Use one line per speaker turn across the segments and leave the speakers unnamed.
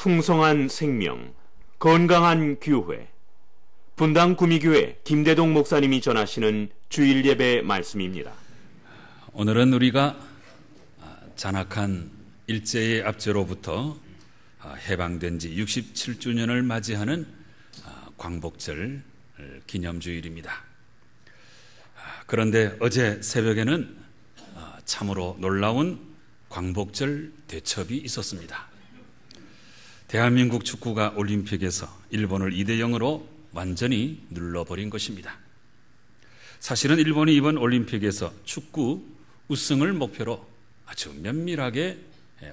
풍성한 생명, 건강한 교회, 분당 구미교회 김대동 목사님이 전하시는 주일 예배 말씀입니다.
오늘은 우리가 잔악한 일제의 압제로부터 해방된 지 67주년을 맞이하는 광복절 기념주일입니다. 그런데 어제 새벽에는 참으로 놀라운 광복절 대첩이 있었습니다. 대한민국 축구가 올림픽에서 일본을 2대0으로 완전히 눌러버린 것입니다. 사실은 일본이 이번 올림픽에서 축구 우승을 목표로 아주 면밀하게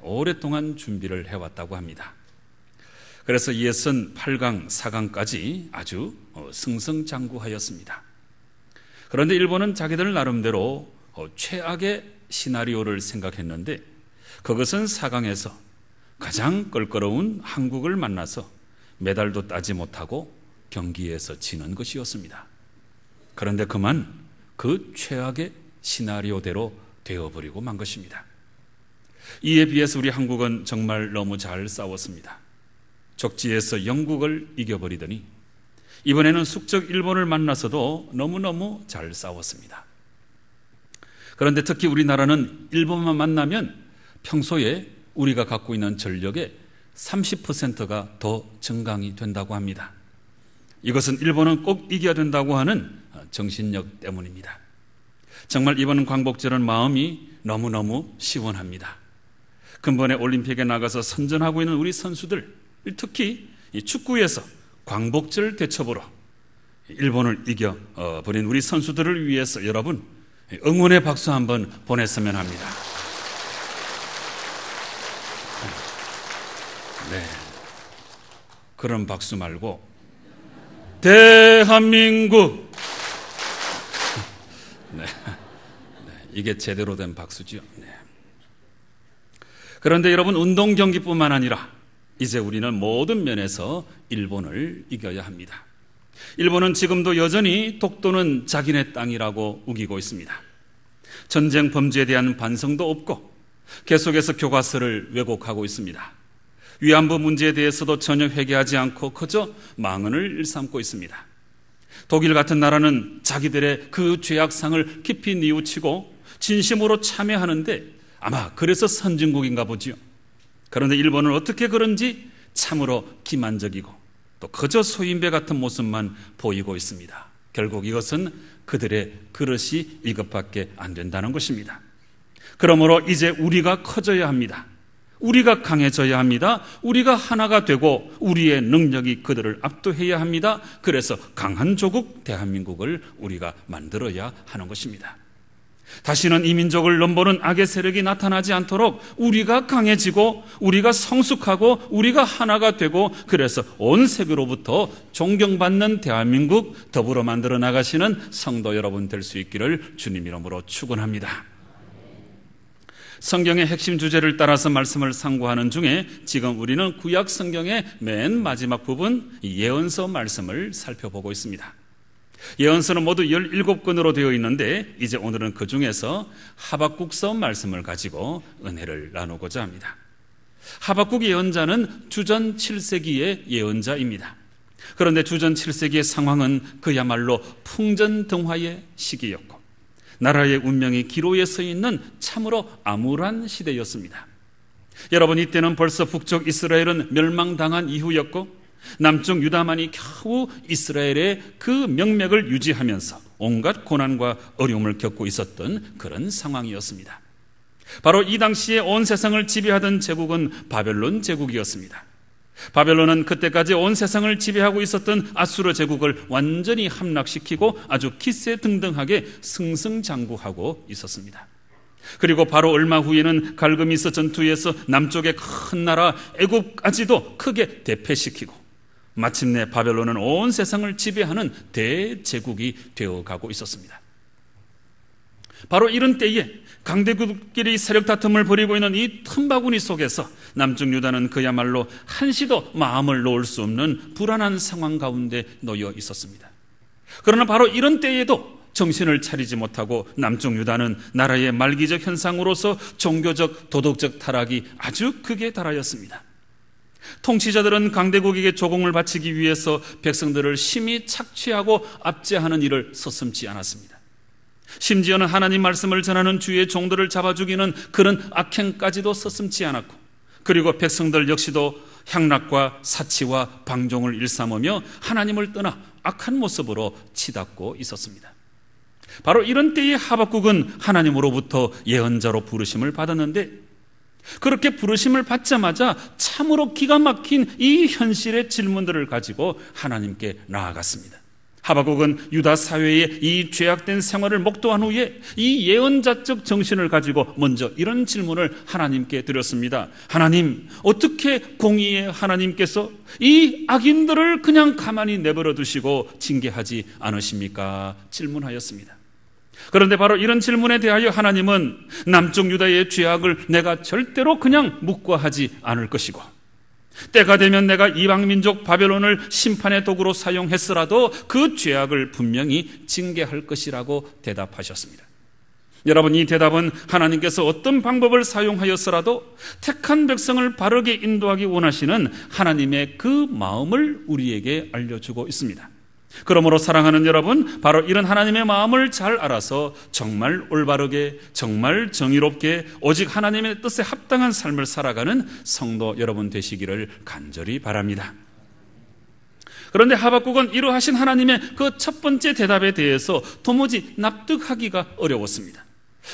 오랫동안 준비를 해왔다고 합니다. 그래서 이에선 8강, 4강까지 아주 승승장구하였습니다. 그런데 일본은 자기들 나름대로 최악의 시나리오를 생각했는데 그것은 4강에서 가장 껄끄러운 한국을 만나서 메달도 따지 못하고 경기에서 지는 것이었습니다. 그런데 그만 그 최악의 시나리오대로 되어버리고 만 것입니다. 이에 비해서 우리 한국은 정말 너무 잘 싸웠습니다. 적지에서 영국을 이겨버리더니 이번에는 숙적 일본을 만나서도 너무너무 잘 싸웠습니다. 그런데 특히 우리나라는 일본만 만나면 평소에 우리가 갖고 있는 전력의 30%가 더 증강이 된다고 합니다. 이것은 일본은 꼭 이겨야 된다고 하는 정신력 때문입니다. 정말 이번 광복절은 마음이 너무너무 시원합니다. 근본에 올림픽에 나가서 선전하고 있는 우리 선수들, 특히 이 축구에서 광복절 대첩으로 일본을 이겨버린 우리 선수들을 위해서 여러분 응원의 박수 한번 보냈으면 합니다. 네, 그런 박수 말고 대한민국! 네, 이게 제대로 된 박수죠. 네. 그런데 여러분, 운동 경기뿐만 아니라 이제 우리는 모든 면에서 일본을 이겨야 합니다. 일본은 지금도 여전히 독도는 자기네 땅이라고 우기고 있습니다. 전쟁 범죄에 대한 반성도 없고 계속해서 교과서를 왜곡하고 있습니다. 위안부 문제에 대해서도 전혀 회개하지 않고 그저 망언을 일삼고 있습니다. 독일 같은 나라는 자기들의 그 죄악상을 깊이 뉘우치고 진심으로 참여하는데 아마 그래서 선진국인가 보지요. 그런데 일본은 어떻게 그런지 참으로 기만적이고 또 그저 소인배 같은 모습만 보이고 있습니다. 결국 이것은 그들의 그릇이 이것밖에 안 된다는 것입니다. 그러므로 이제 우리가 커져야 합니다. 우리가 강해져야 합니다. 우리가 하나가 되고 우리의 능력이 그들을 압도해야 합니다. 그래서 강한 조국 대한민국을 우리가 만들어야 하는 것입니다. 다시는 이 민족을 넘보는 악의 세력이 나타나지 않도록 우리가 강해지고 우리가 성숙하고 우리가 하나가 되고 그래서 온 세계로부터 존경받는 대한민국 더불어 만들어 나가시는 성도 여러분 될 수 있기를 주님 이름으로 축원합니다. 성경의 핵심 주제를 따라서 말씀을 상고하는 중에 지금 우리는 구약 성경의 맨 마지막 부분 예언서 말씀을 살펴보고 있습니다. 예언서는 모두 17권으로 되어 있는데 이제 오늘은 그 중에서 하박국서 말씀을 가지고 은혜를 나누고자 합니다. 하박국 예언자는 주전 7세기의 예언자입니다. 그런데 주전 7세기의 상황은 그야말로 풍전등화의 시기였고 나라의 운명이 기로에 서 있는 참으로 암울한 시대였습니다. 여러분, 이때는 벌써 북쪽 이스라엘은 멸망당한 이후였고 남쪽 유다만이 겨우 이스라엘의 그 명맥을 유지하면서 온갖 고난과 어려움을 겪고 있었던 그런 상황이었습니다. 바로 이 당시에 온 세상을 지배하던 제국은 바벨론 제국이었습니다. 바벨론은 그때까지 온 세상을 지배하고 있었던 아수르 제국을 완전히 함락시키고 아주 기세등등하게 승승장구하고 있었습니다. 그리고 바로 얼마 후에는 갈그미스 전투에서 남쪽의 큰 나라 애굽까지도 크게 대패시키고 마침내 바벨론은 온 세상을 지배하는 대제국이 되어가고 있었습니다. 바로 이런 때에 강대국끼리 세력 다툼을 벌이고 있는 이 틈바구니 속에서 남쪽 유다는 그야말로 한시도 마음을 놓을 수 없는 불안한 상황 가운데 놓여 있었습니다. 그러나 바로 이런 때에도 정신을 차리지 못하고 남쪽 유다는 나라의 말기적 현상으로서 종교적 도덕적 타락이 아주 극에 달하였습니다. 통치자들은 강대국에게 조공을 바치기 위해서 백성들을 심히 착취하고 압제하는 일을 서슴지 않았습니다. 심지어는 하나님 말씀을 전하는 주의 종들을 잡아 죽이는 그런 악행까지도 서슴지 않았고, 그리고 백성들 역시도 향락과 사치와 방종을 일삼으며 하나님을 떠나 악한 모습으로 치닫고 있었습니다. 바로 이런 때에 하박국은 하나님으로부터 예언자로 부르심을 받았는데, 그렇게 부르심을 받자마자 참으로 기가 막힌 이 현실의 질문들을 가지고 하나님께 나아갔습니다. 하박국은 유다 사회의 이 죄악된 생활을 목도한 후에 이 예언자적 정신을 가지고 먼저 이런 질문을 하나님께 드렸습니다. 하나님, 어떻게 공의의 하나님께서 이 악인들을 그냥 가만히 내버려 두시고 징계하지 않으십니까? 질문하였습니다. 그런데 바로 이런 질문에 대하여 하나님은 남쪽 유다의 죄악을 내가 절대로 그냥 묵과하지 않을 것이고, 때가 되면 내가 이방민족 바벨론을 심판의 도구로 사용했으라도 그 죄악을 분명히 징계할 것이라고 대답하셨습니다. 여러분, 이 대답은 하나님께서 어떤 방법을 사용하였으라도 택한 백성을 바르게 인도하기 원하시는 하나님의 그 마음을 우리에게 알려주고 있습니다. 그러므로 사랑하는 여러분, 바로 이런 하나님의 마음을 잘 알아서 정말 올바르게, 정말 정의롭게 오직 하나님의 뜻에 합당한 삶을 살아가는 성도 여러분 되시기를 간절히 바랍니다. 그런데 하박국은 이러하신 하나님의 그 첫 번째 대답에 대해서 도무지 납득하기가 어려웠습니다.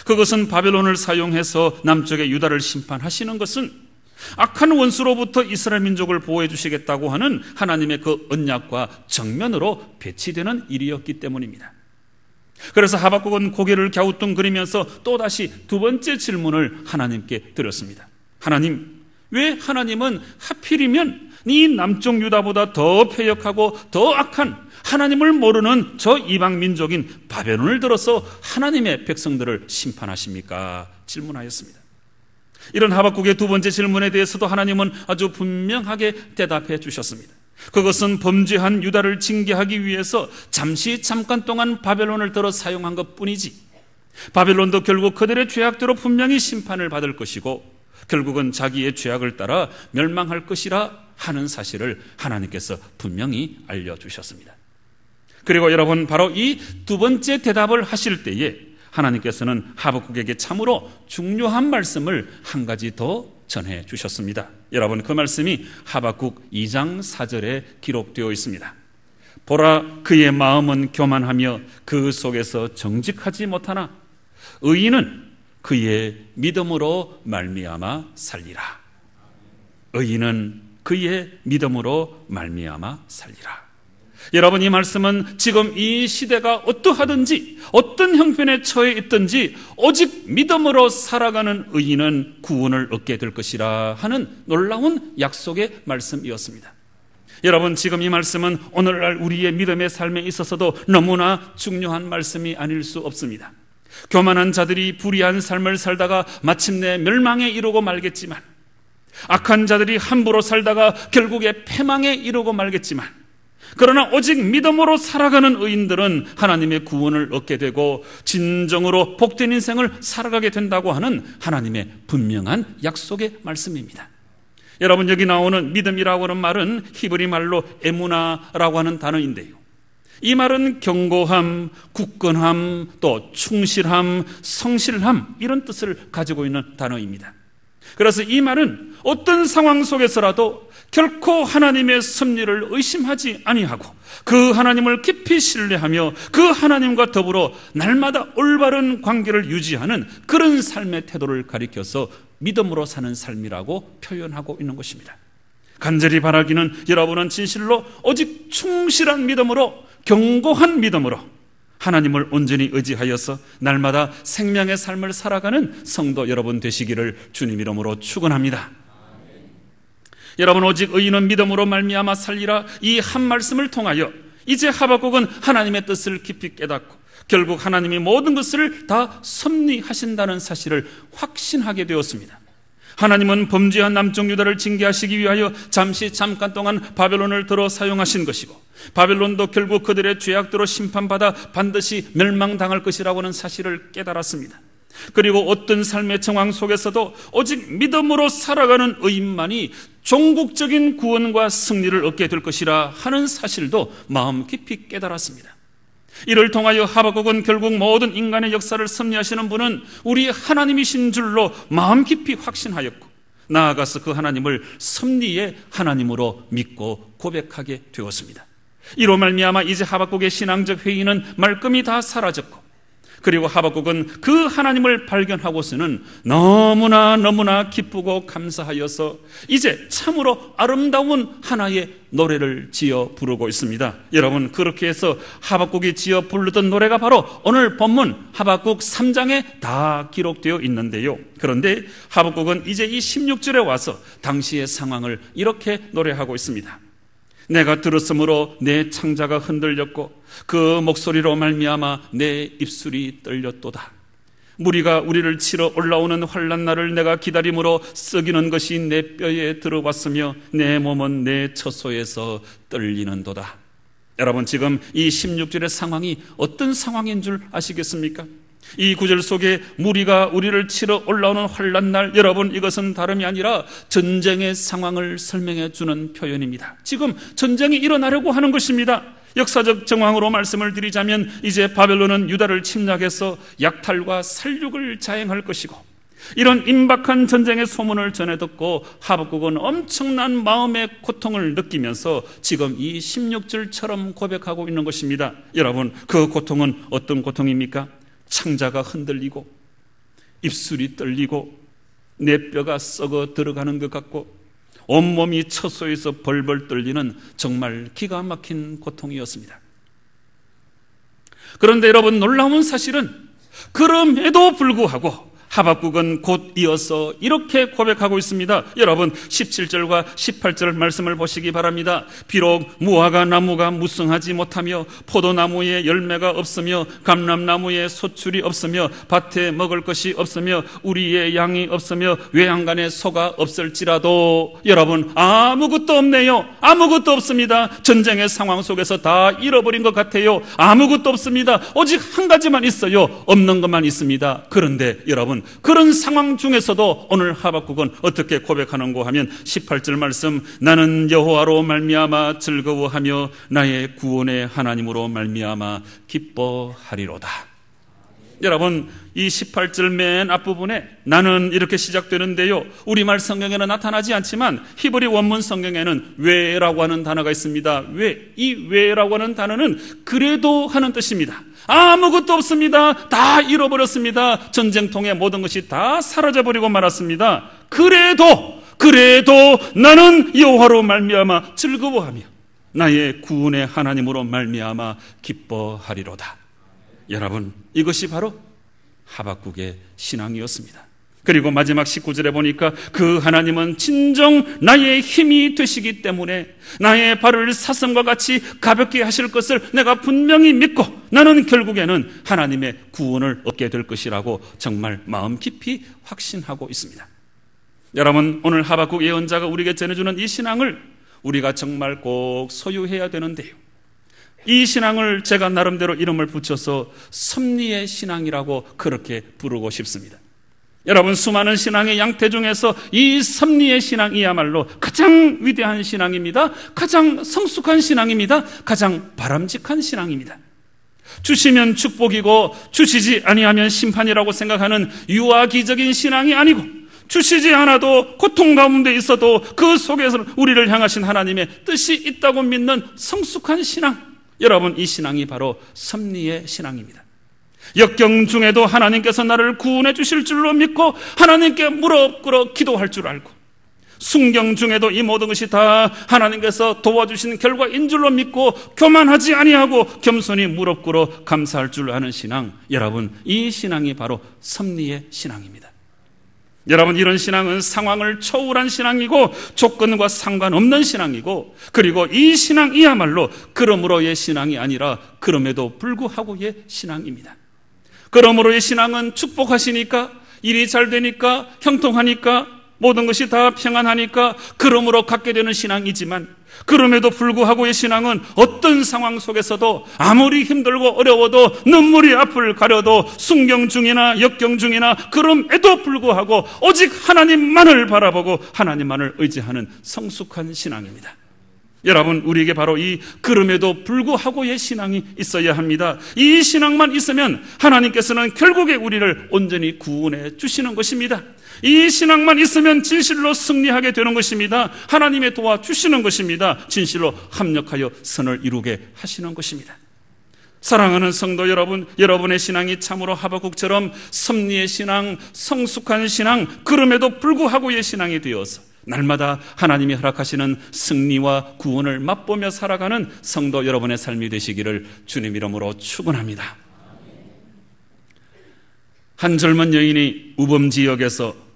그것은 바벨론을 사용해서 남쪽의 유다를 심판하시는 것은 악한 원수로부터 이스라엘 민족을 보호해 주시겠다고 하는 하나님의 그 언약과 정면으로 배치되는 일이었기 때문입니다. 그래서 하박국은 고개를 갸우뚱거리면서 또다시 두 번째 질문을 하나님께 드렸습니다. 하나님, 왜 하나님은 하필이면 이 남쪽 유다보다 더 패역하고 더 악한 하나님을 모르는 저 이방 민족인 바벨론을 들어서 하나님의 백성들을 심판하십니까? 질문하였습니다. 이런 하박국의 두 번째 질문에 대해서도 하나님은 아주 분명하게 대답해 주셨습니다. 그것은 범죄한 유다를 징계하기 위해서 잠깐 동안 바벨론을 들어 사용한 것뿐이지, 바벨론도 결국 그들의 죄악대로 분명히 심판을 받을 것이고 결국은 자기의 죄악을 따라 멸망할 것이라 하는 사실을 하나님께서 분명히 알려주셨습니다. 그리고 여러분, 바로 이 두 번째 대답을 하실 때에 하나님께서는 하박국에게 참으로 중요한 말씀을 한 가지 더 전해 주셨습니다. 여러분, 그 말씀이 하박국 2장 4절에 기록되어 있습니다. 보라, 그의 마음은 교만하며 그 속에서 정직하지 못하나 의인은 그의 믿음으로 말미암아 살리라. 의인은 그의 믿음으로 말미암아 살리라. 여러분, 이 말씀은 지금 이 시대가 어떠하든지 어떤 형편에 처해 있든지 오직 믿음으로 살아가는 의인은 구원을 얻게 될 것이라 하는 놀라운 약속의 말씀이었습니다. 여러분, 지금 이 말씀은 오늘날 우리의 믿음의 삶에 있어서도 너무나 중요한 말씀이 아닐 수 없습니다. 교만한 자들이 불의한 삶을 살다가 마침내 멸망에 이르고 말겠지만, 악한 자들이 함부로 살다가 결국에 패망에 이르고 말겠지만, 그러나 오직 믿음으로 살아가는 의인들은 하나님의 구원을 얻게 되고 진정으로 복된 인생을 살아가게 된다고 하는 하나님의 분명한 약속의 말씀입니다. 여러분, 여기 나오는 믿음이라고 하는 말은 히브리 말로 에무나라고 하는 단어인데요, 이 말은 견고함, 굳건함, 또 충실함, 성실함, 이런 뜻을 가지고 있는 단어입니다. 그래서 이 말은 어떤 상황 속에서라도 결코 하나님의 섭리를 의심하지 아니하고 그 하나님을 깊이 신뢰하며 그 하나님과 더불어 날마다 올바른 관계를 유지하는 그런 삶의 태도를 가리켜서 믿음으로 사는 삶이라고 표현하고 있는 것입니다. 간절히 바라기는 여러분은 진실로 오직 충실한 믿음으로, 견고한 믿음으로 하나님을 온전히 의지하여서 날마다 생명의 삶을 살아가는 성도 여러분 되시기를 주님 이름으로 축원합니다. 여러분, 오직 의인은 믿음으로 말미암아 살리라, 이 한 말씀을 통하여 이제 하박국은 하나님의 뜻을 깊이 깨닫고 결국 하나님이 모든 것을 다 섭리하신다는 사실을 확신하게 되었습니다. 하나님은 범죄한 남쪽 유다를 징계하시기 위하여 잠깐 동안 바벨론을 들어 사용하신 것이고, 바벨론도 결국 그들의 죄악대로 심판받아 반드시 멸망당할 것이라고 하는 사실을 깨달았습니다. 그리고 어떤 삶의 정황 속에서도 오직 믿음으로 살아가는 의인만이 종국적인 구원과 승리를 얻게 될 것이라 하는 사실도 마음 깊이 깨달았습니다. 이를 통하여 하박국은 결국 모든 인간의 역사를 섭리하시는 분은 우리 하나님이신 줄로 마음 깊이 확신하였고, 나아가서 그 하나님을 섭리의 하나님으로 믿고 고백하게 되었습니다. 이로 말미암아 이제 하박국의 신앙적 회의는 말끔히 다 사라졌고, 그리고 하박국은 그 하나님을 발견하고서는 너무나 기쁘고 감사하여서 이제 참으로 아름다운 하나의 노래를 지어 부르고 있습니다. 여러분, 그렇게 해서 하박국이 지어 부르던 노래가 바로 오늘 본문 하박국 3장에 다 기록되어 있는데요. 그런데 하박국은 이제 이 16절에 와서 당시의 상황을 이렇게 노래하고 있습니다. 내가 들었으므로 내 창자가 흔들렸고 그 목소리로 말미암아 내 입술이 떨렸도다. 무리가 우리를 치러 올라오는 환난 날을 내가 기다림으로 썩이는 것이 내 뼈에 들어왔으며 내 몸은 내 처소에서 떨리는도다. 여러분, 지금 이 16절의 상황이 어떤 상황인 줄 아시겠습니까? 이 구절 속에 무리가 우리를 치러 올라오는 환난 날, 여러분, 이것은 다름이 아니라 전쟁의 상황을 설명해 주는 표현입니다. 지금 전쟁이 일어나려고 하는 것입니다. 역사적 정황으로 말씀을 드리자면 이제 바벨론은 유다를 침략해서 약탈과 살육을 자행할 것이고, 이런 임박한 전쟁의 소문을 전해 듣고 하박국은 엄청난 마음의 고통을 느끼면서 지금 이 16절처럼 고백하고 있는 것입니다. 여러분, 그 고통은 어떤 고통입니까? 창자가 흔들리고 입술이 떨리고 내 뼈가 썩어 들어가는 것 같고 온몸이 처소에서 벌벌 떨리는 정말 기가 막힌 고통이었습니다. 그런데 여러분, 놀라운 사실은 그럼에도 불구하고 하박국은 곧 이어서 이렇게 고백하고 있습니다. 여러분, 17절과 18절 말씀을 보시기 바랍니다. 비록 무화과 나무가 무성하지 못하며 포도나무에 열매가 없으며 감람나무에 소출이 없으며 밭에 먹을 것이 없으며 우리의 양이 없으며 외양간에 소가 없을지라도, 여러분, 아무것도 없네요. 아무것도 없습니다. 전쟁의 상황 속에서 다 잃어버린 것 같아요. 아무것도 없습니다. 오직 한 가지만 있어요. 없는 것만 있습니다. 그런데 여러분, 그런 상황 중에서도 오늘 하박국은 어떻게 고백하는가 하면 18절 말씀, 나는 여호와로 말미암아 즐거워하며 나의 구원의 하나님으로 말미암아 기뻐하리로다. 여러분, 이 18절 맨 앞부분에 나는 이렇게 시작되는데요, 우리말 성경에는 나타나지 않지만 히브리 원문 성경에는 왜라고 하는 단어가 있습니다. 왜? 이 왜라고 하는 단어는 그래도 하는 뜻입니다. 아무것도 없습니다. 다 잃어버렸습니다. 전쟁통에 모든 것이 다 사라져버리고 말았습니다. 그래도 나는 여호와로 말미암아 즐거워하며 나의 구원의 하나님으로 말미암아 기뻐하리로다. 여러분, 이것이 바로 하박국의 신앙이었습니다. 그리고 마지막 19절에 보니까 그 하나님은 진정 나의 힘이 되시기 때문에 나의 발을 사슴과 같이 가볍게 하실 것을 내가 분명히 믿고 나는 결국에는 하나님의 구원을 얻게 될 것이라고 정말 마음 깊이 확신하고 있습니다. 여러분, 오늘 하박국 예언자가 우리에게 전해주는 이 신앙을 우리가 정말 꼭 소유해야 되는데요, 이 신앙을 제가 나름대로 이름을 붙여서 섭리의 신앙이라고 그렇게 부르고 싶습니다. 여러분, 수많은 신앙의 양태 중에서 이 섭리의 신앙이야말로 가장 위대한 신앙입니다. 가장 성숙한 신앙입니다. 가장 바람직한 신앙입니다. 주시면 축복이고 주시지 아니하면 심판이라고 생각하는 유아기적인 신앙이 아니고, 주시지 않아도 고통 가운데 있어도 그 속에서 우리를 향하신 하나님의 뜻이 있다고 믿는 성숙한 신앙, 여러분, 이 신앙이 바로 섭리의 신앙입니다. 역경 중에도 하나님께서 나를 구원해 주실 줄로 믿고 하나님께 무릎 꿇어 기도할 줄 알고, 순경 중에도 이 모든 것이 다 하나님께서 도와주신 결과인 줄로 믿고 교만하지 아니하고 겸손히 무릎 꿇어 감사할 줄 아는 신앙, 여러분, 이 신앙이 바로 섭리의 신앙입니다. 여러분, 이런 신앙은 상황을 초월한 신앙이고 조건과 상관없는 신앙이고, 그리고 이 신앙이야말로 그러므로의 신앙이 아니라 그럼에도 불구하고의 신앙입니다. 그러므로의 신앙은 축복하시니까, 일이 잘 되니까, 형통하니까, 모든 것이 다 평안하니까 그러므로 갖게 되는 신앙이지만, 그럼에도 불구하고의 신앙은 어떤 상황 속에서도 아무리 힘들고 어려워도 눈물이 앞을 가려도 순경 중이나 역경 중이나 그럼에도 불구하고 오직 하나님만을 바라보고 하나님만을 의지하는 성숙한 신앙입니다. 여러분, 우리에게 바로 이 그럼에도 불구하고의 신앙이 있어야 합니다. 이 신앙만 있으면 하나님께서는 결국에 우리를 온전히 구원해 주시는 것입니다. 이 신앙만 있으면 진실로 승리하게 되는 것입니다. 하나님의 도와주시는 것입니다. 진실로 합력하여 선을 이루게 하시는 것입니다. 사랑하는 성도 여러분, 여러분의 신앙이 참으로 하박국처럼 섭리의 신앙, 성숙한 신앙, 그럼에도 불구하고의 신앙이 되어서 날마다 하나님이 허락하시는 승리와 구원을 맛보며 살아가는 성도 여러분의 삶이 되시기를 주님 이름으로 축원합니다. 한 젊은 여인이 우범 지역에서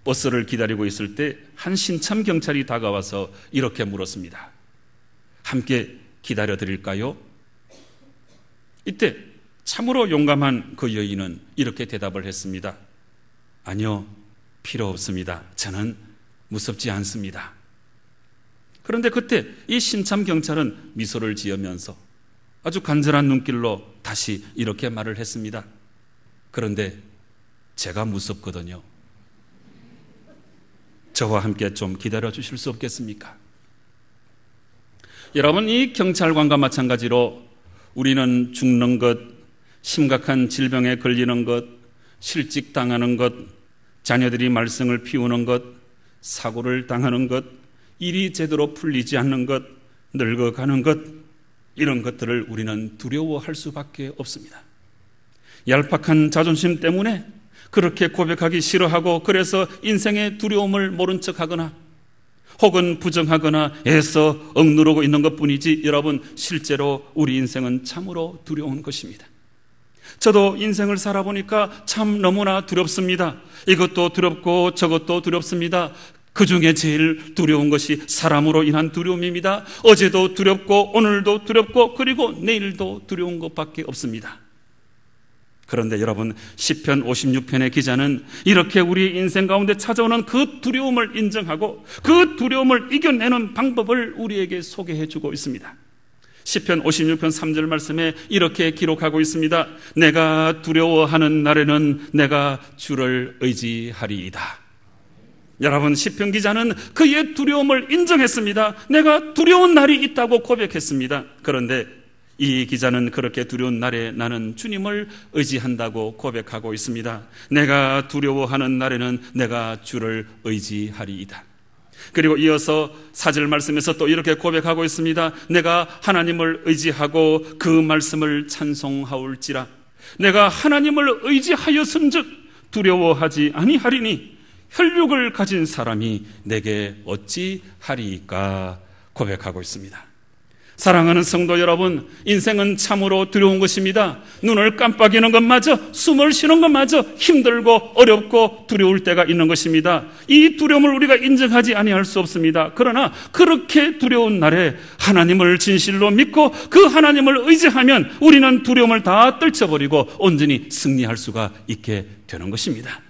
버스를 기다리고 있을 때 한 신참 경찰이 다가와서 이렇게 물었습니다. 함께 기다려 드릴까요? 이때 참으로 용감한 그 여인은 이렇게 대답을 했습니다. 아니요, 필요 없습니다. 저는 무섭지 않습니다. 그런데 그때 이 신참 경찰은 미소를 지으면서 아주 간절한 눈길로 다시 이렇게 말을 했습니다. 그런데 제가 무섭거든요. 저와 함께 좀 기다려 주실 수 없겠습니까? 여러분, 이 경찰관과 마찬가지로 우리는 죽는 것, 심각한 질병에 걸리는 것, 실직당하는 것, 자녀들이 말썽을 피우는 것, 사고를 당하는 것, 일이 제대로 풀리지 않는 것, 늙어가는 것, 이런 것들을 우리는 두려워할 수밖에 없습니다. 얄팍한 자존심 때문에 그렇게 고백하기 싫어하고, 그래서 인생의 두려움을 모른 척하거나 혹은 부정하거나 애써 억누르고 있는 것뿐이지, 여러분, 실제로 우리 인생은 참으로 두려운 것입니다. 저도 인생을 살아보니까 참 너무나 두렵습니다. 이것도 두렵고 저것도 두렵습니다. 그 중에 제일 두려운 것이 사람으로 인한 두려움입니다. 어제도 두렵고 오늘도 두렵고 그리고 내일도 두려운 것밖에 없습니다. 그런데 여러분, 시편 56편의 기자는 이렇게 우리 인생 가운데 찾아오는 그 두려움을 인정하고 그 두려움을 이겨내는 방법을 우리에게 소개해 주고 있습니다. 시편 56편 3절 말씀에 이렇게 기록하고 있습니다. 내가 두려워하는 날에는 내가 주를 의지하리이다. 여러분, 시편 기자는 그의 두려움을 인정했습니다. 내가 두려운 날이 있다고 고백했습니다. 그런데 이 기자는 그렇게 두려운 날에 나는 주님을 의지한다고 고백하고 있습니다. 내가 두려워하는 날에는 내가 주를 의지하리이다. 그리고 이어서 4절 말씀에서 또 이렇게 고백하고 있습니다. 내가 하나님을 의지하고 그 말씀을 찬송하올지라. 내가 하나님을 의지하였은즉 두려워하지 아니하리니 혈육을 가진 사람이 내게 어찌 하리이까 고백하고 있습니다. 사랑하는 성도 여러분, 인생은 참으로 두려운 것입니다. 눈을 깜빡이는 것마저, 숨을 쉬는 것마저 힘들고 어렵고 두려울 때가 있는 것입니다. 이 두려움을 우리가 인정하지 아니할 수 없습니다. 그러나 그렇게 두려운 날에 하나님을 진실로 믿고 그 하나님을 의지하면 우리는 두려움을 다 떨쳐버리고 온전히 승리할 수가 있게 되는 것입니다.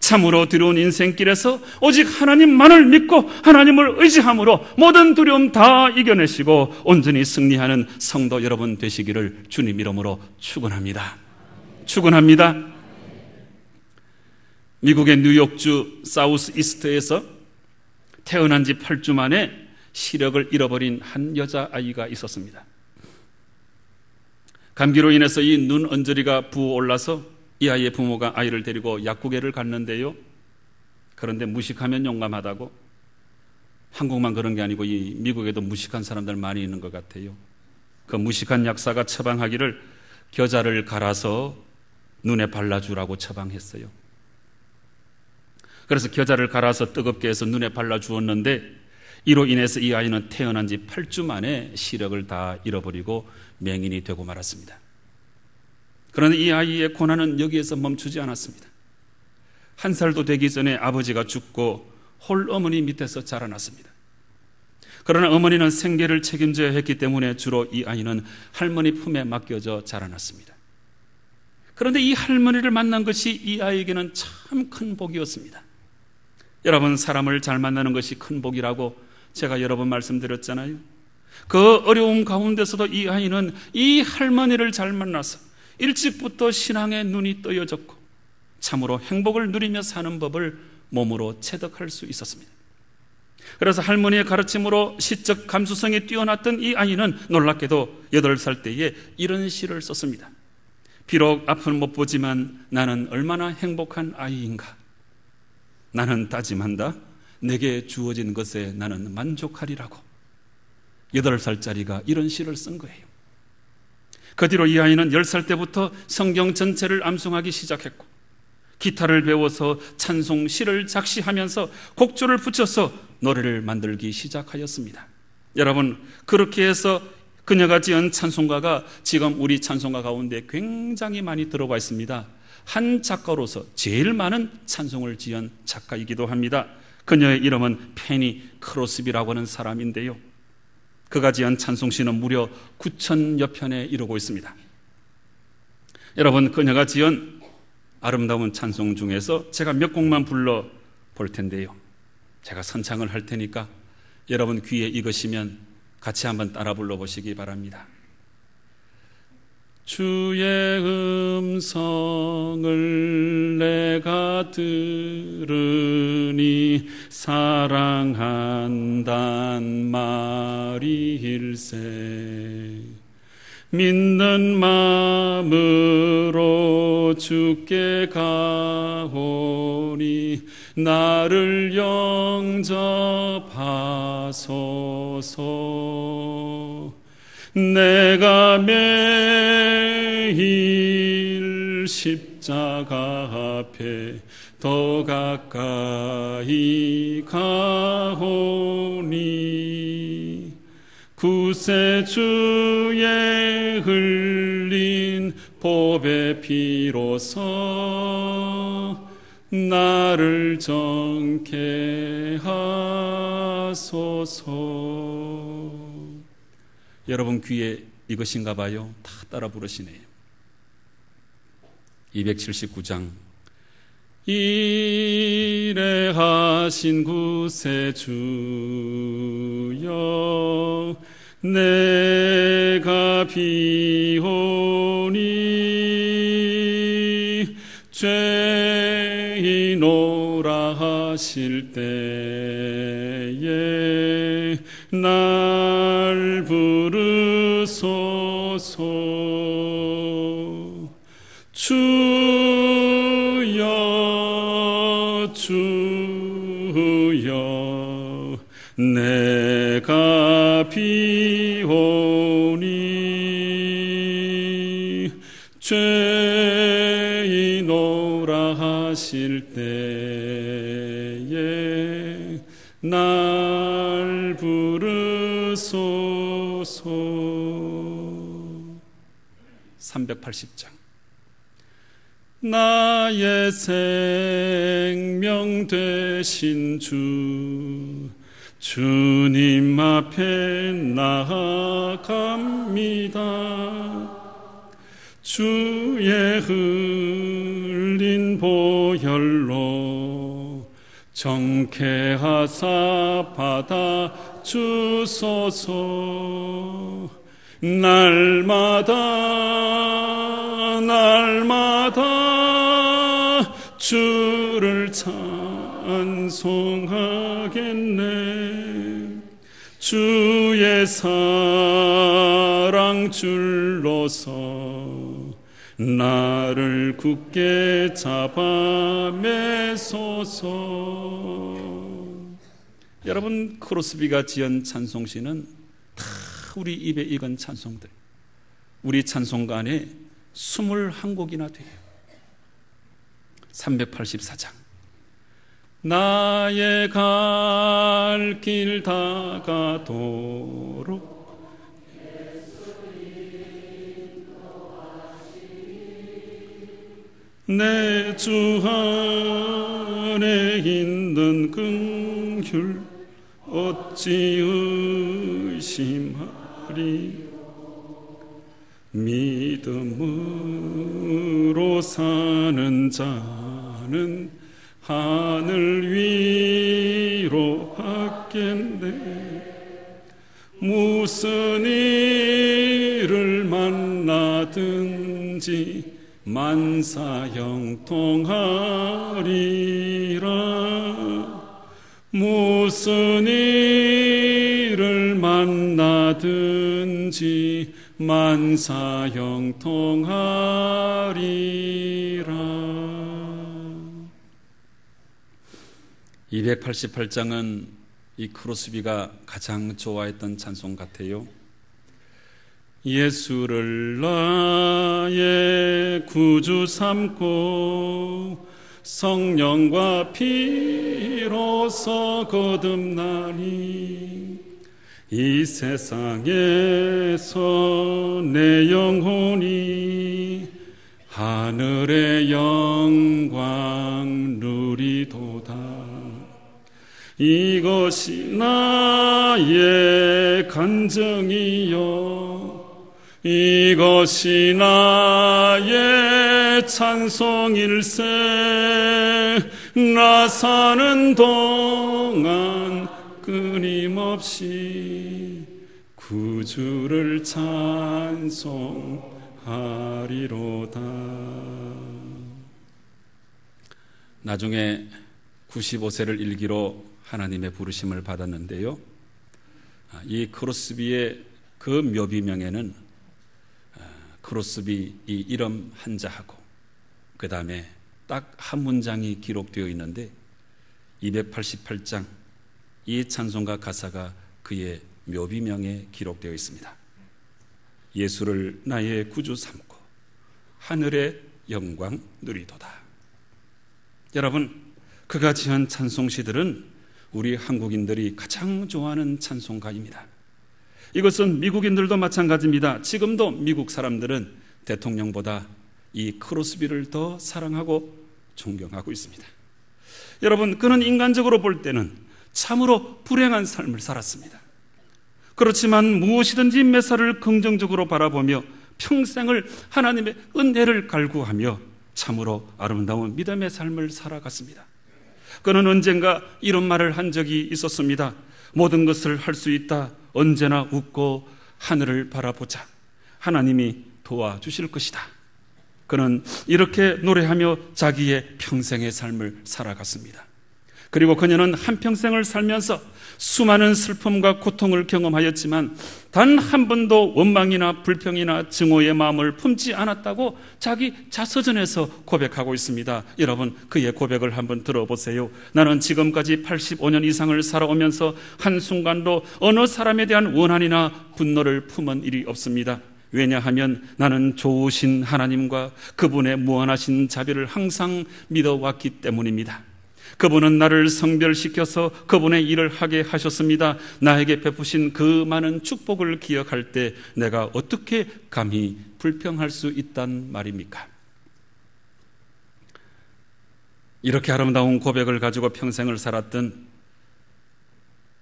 참으로 두려운 인생길에서 오직 하나님만을 믿고 하나님을 의지함으로 모든 두려움 다 이겨내시고 온전히 승리하는 성도 여러분 되시기를 주님 이름으로 축원합니다. 축원합니다. 미국의 뉴욕주 사우스 이스트에서 태어난 지 8주 만에 시력을 잃어버린 한 여자아이가 있었습니다. 감기로 인해서 이 눈 언저리가 부어올라서 이 아이의 부모가 아이를 데리고 약국에를 갔는데요. 그런데 무식하면 용감하다고, 한국만 그런 게 아니고 이 미국에도 무식한 사람들 많이 있는 것 같아요. 그 무식한 약사가 처방하기를 겨자를 갈아서 눈에 발라주라고 처방했어요. 그래서 겨자를 갈아서 뜨겁게 해서 눈에 발라주었는데 이로 인해서 이 아이는 태어난 지 8주 만에 시력을 다 잃어버리고 맹인이 되고 말았습니다. 그런데 이 아이의 고난은 여기에서 멈추지 않았습니다. 1살도 되기 전에 아버지가 죽고 홀 어머니 밑에서 자라났습니다. 그러나 어머니는 생계를 책임져야 했기 때문에 주로 이 아이는 할머니 품에 맡겨져 자라났습니다. 그런데 이 할머니를 만난 것이 이 아이에게는 참 큰 복이었습니다. 여러분, 사람을 잘 만나는 것이 큰 복이라고 제가 여러 번 말씀드렸잖아요. 그 어려움 가운데서도 이 아이는 이 할머니를 잘 만나서 일찍부터 신앙의 눈이 떠여졌고 참으로 행복을 누리며 사는 법을 몸으로 체득할 수 있었습니다. 그래서 할머니의 가르침으로 시적 감수성이 뛰어났던 이 아이는 놀랍게도 8살 때에 이런 시를 썼습니다. 비록 앞은 못 보지만 나는 얼마나 행복한 아이인가. 나는 다짐한다. 내게 주어진 것에 나는 만족하리라고. 8살짜리가 이런 시를 쓴 거예요. 그 뒤로 이 아이는 10살 때부터 성경 전체를 암송하기 시작했고 기타를 배워서 찬송 시를 작시하면서 곡조를 붙여서 노래를 만들기 시작하였습니다. 여러분, 그렇게 해서 그녀가 지은 찬송가가 지금 우리 찬송가 가운데 굉장히 많이 들어와 있습니다. 한 작가로서 제일 많은 찬송을 지은 작가이기도 합니다. 그녀의 이름은 페니 크로스비라고 하는 사람인데요, 그가 지은 찬송시는 무려 9,000여 편에 이르고 있습니다. 여러분, 그녀가 지은 아름다운 찬송 중에서 제가 몇 곡만 불러 볼 텐데요, 제가 선창을 할 테니까 여러분 귀에 익으시면 같이 한번 따라 불러보시기 바랍니다. 주의 음성을 내가 들으니 사랑한단 말일세. 믿는 마음으로 주께 가오니 나를 영접하소서. 내가 매일 십자가 앞에 더 가까이 가오니 구세주의 흘린 보배 피로써 나를 정케 하소서. 여러분 귀에 익으신가 봐요. 다 따라 부르시네요. 279장. 이레하신 구세주여 내가 비오니 죄인오라 하실 때에 날 부르소서. 주여 주여 내가 비오니 죄인오라 하실 때에 날 부르소서. 380장. 나의 생명 되신 주 주님 앞에 나아갑니다. 주의 흘린 보혈로 정케하사 받아 주소서. 날마다 주를 찬송하겠네. 주의 사랑 줄로서 나를 굳게 잡아 매소서. 여러분, 크로스비가 지은 찬송시는 다 우리 입에 익은 찬송들, 우리 찬송가 안에 21곡이나 돼요. 384장. 나의 갈 길 다가도록 내 주 안에 있는 긍휼 어찌 의심하리. 믿음으로 사는 자는 하늘 위로 갔겠네. 무슨 일을 만나든지 만사형통하리라. 무슨 일을 만나든지 만사형통하리라. 288장은 이 크로스비가 가장 좋아했던 찬송 같아요. 예수를 나의 구주 삼고 성령과 피로서 거듭나니 이 세상에서 내 영혼이 하늘의 영광 누리도다. 이것이 나의 간증이요 이것이 나의 찬송일세. 나 사는 동안 끊임없이 구주를 찬송하리로다. 나중에 95세를 일기로 하나님의 부르심을 받았는데요, 이 크로스비의 그 묘비명에는 크로스비 이 이름 한자하고 그 다음에 딱 한 문장이 기록되어 있는데 288장 이 찬송가 가사가 그의 묘비명에 기록되어 있습니다. 예수를 나의 구주 삼고 하늘의 영광 누리도다. 여러분, 그가 지은 찬송시들은 우리 한국인들이 가장 좋아하는 찬송가입니다. 이것은 미국인들도 마찬가지입니다. 지금도 미국 사람들은 대통령보다 이 크로스비를 더 사랑하고 존경하고 있습니다. 여러분, 그는 인간적으로 볼 때는 참으로 불행한 삶을 살았습니다. 그렇지만 무엇이든지 메사를 긍정적으로 바라보며 평생을 하나님의 은혜를 갈구하며 참으로 아름다운 믿음의 삶을 살아갔습니다. 그는 언젠가 이런 말을 한 적이 있었습니다. 모든 것을 할 수 있다. 언제나 웃고 하늘을 바라보자. 하나님이 도와주실 것이다. 그는 이렇게 노래하며 자기의 평생의 삶을 살아갔습니다. 그리고 그녀는 한평생을 살면서 수많은 슬픔과 고통을 경험하였지만 단 한 번도 원망이나 불평이나 증오의 마음을 품지 않았다고 자기 자서전에서 고백하고 있습니다. 여러분, 그의 고백을 한번 들어보세요. 나는 지금까지 85년 이상을 살아오면서 한순간도 어느 사람에 대한 원한이나 분노를 품은 일이 없습니다. 왜냐하면 나는 좋으신 하나님과 그분의 무한하신 자비를 항상 믿어왔기 때문입니다. 그분은 나를 성별시켜서 그분의 일을 하게 하셨습니다. 나에게 베푸신 그 많은 축복을 기억할 때 내가 어떻게 감히 불평할 수 있단 말입니까? 이렇게 아름다운 고백을 가지고 평생을 살았던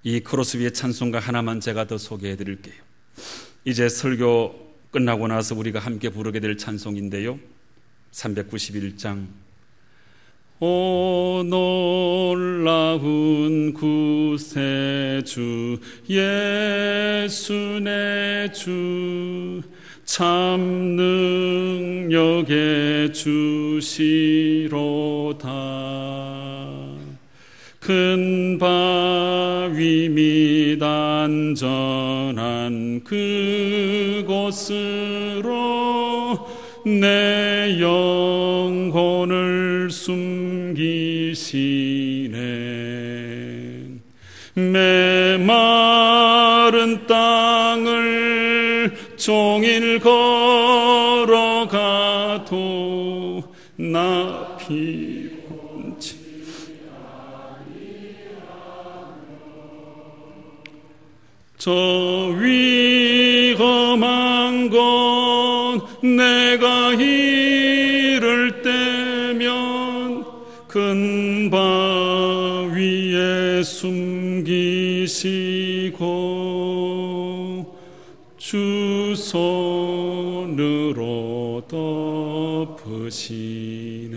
이 크로스비의 찬송가 하나만 제가 더 소개해 드릴게요. 이제 설교 끝나고 나서 우리가 함께 부르게 될 찬송인데요, 391장 오 놀라운 구세주 예수 내 주 참 능력의 주시로다. 큰 바위 및 안전한 그곳으로 내 영혼을 숨기시네. 메마른 땅을 종일 걸어가도 나 피곤치 저 위험한 곳 내가 이를 때면 큰 바위에 숨기시고 주 손으로 덮으시네.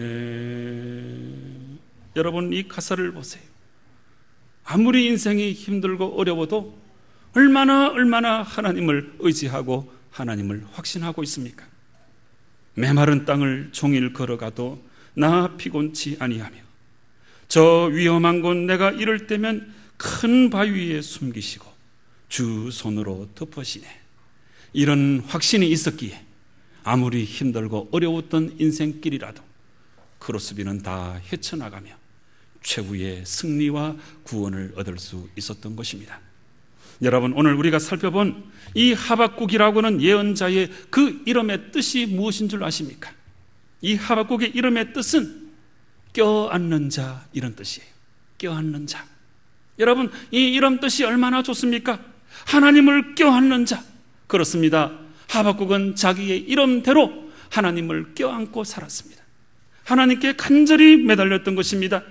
여러분, 이 가사를 보세요. 아무리 인생이 힘들고 어려워도 얼마나 하나님을 의지하고 하나님을 확신하고 있습니까? 메마른 땅을 종일 걸어가도 나 피곤치 아니하며 저 위험한 곳 내가 이럴 때면 큰 바위 위에 숨기시고 주 손으로 덮으시네. 이런 확신이 있었기에 아무리 힘들고 어려웠던 인생길이라도 크로스비는 다 헤쳐나가며 최후의 승리와 구원을 얻을 수 있었던 것입니다. 여러분, 오늘 우리가 살펴본 이 하박국이라고 하는 예언자의 그 이름의 뜻이 무엇인 줄 아십니까? 이 하박국의 이름의 뜻은 껴안는 자, 이런 뜻이에요. 껴안는 자. 여러분, 이 이름 뜻이 얼마나 좋습니까? 하나님을 껴안는 자. 그렇습니다. 하박국은 자기의 이름대로 하나님을 껴안고 살았습니다. 하나님께 간절히 매달렸던 것입니다.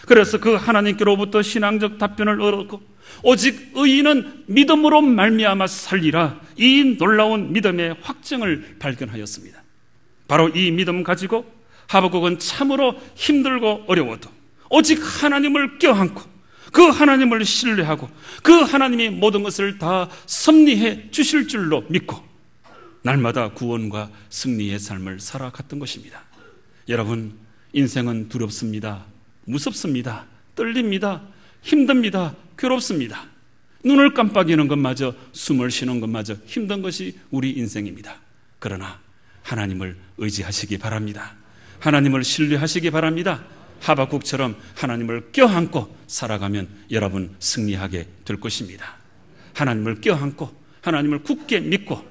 그래서 그 하나님께로부터 신앙적 답변을 얻었고 오직 의인은 믿음으로 말미암아 살리라, 이 놀라운 믿음의 확증을 발견하였습니다. 바로 이 믿음 가지고 하박국은 참으로 힘들고 어려워도 오직 하나님을 껴안고 그 하나님을 신뢰하고 그 하나님이 모든 것을 다 섭리해 주실 줄로 믿고 날마다 구원과 승리의 삶을 살아갔던 것입니다. 여러분, 인생은 두렵습니다. 무섭습니다. 떨립니다. 힘듭니다. 괴롭습니다. 눈을 깜빡이는 것마저, 숨을 쉬는 것마저 힘든 것이 우리 인생입니다. 그러나 하나님을 의지하시기 바랍니다. 하나님을 신뢰하시기 바랍니다. 하박국처럼 하나님을 껴안고 살아가면 여러분 승리하게 될 것입니다. 하나님을 껴안고 하나님을 굳게 믿고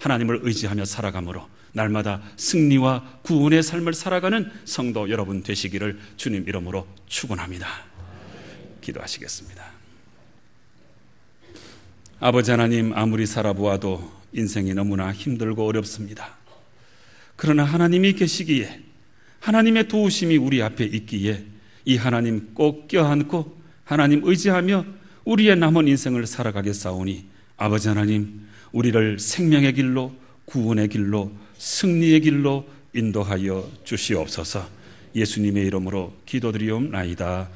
하나님을 의지하며 살아감으로 날마다 승리와 구원의 삶을 살아가는 성도 여러분 되시기를 주님 이름으로 축원합니다. 기도하시겠습니다. 아버지 하나님, 아무리 살아보아도 인생이 너무나 힘들고 어렵습니다. 그러나 하나님이 계시기에, 하나님의 도우심이 우리 앞에 있기에 이 하나님 꼭 껴안고 하나님 의지하며 우리의 남은 인생을 살아가겠사오니 아버지 하나님, 우리를 생명의 길로, 구원의 길로, 승리의 길로 인도하여 주시옵소서. 예수님의 이름으로 기도드리옵나이다.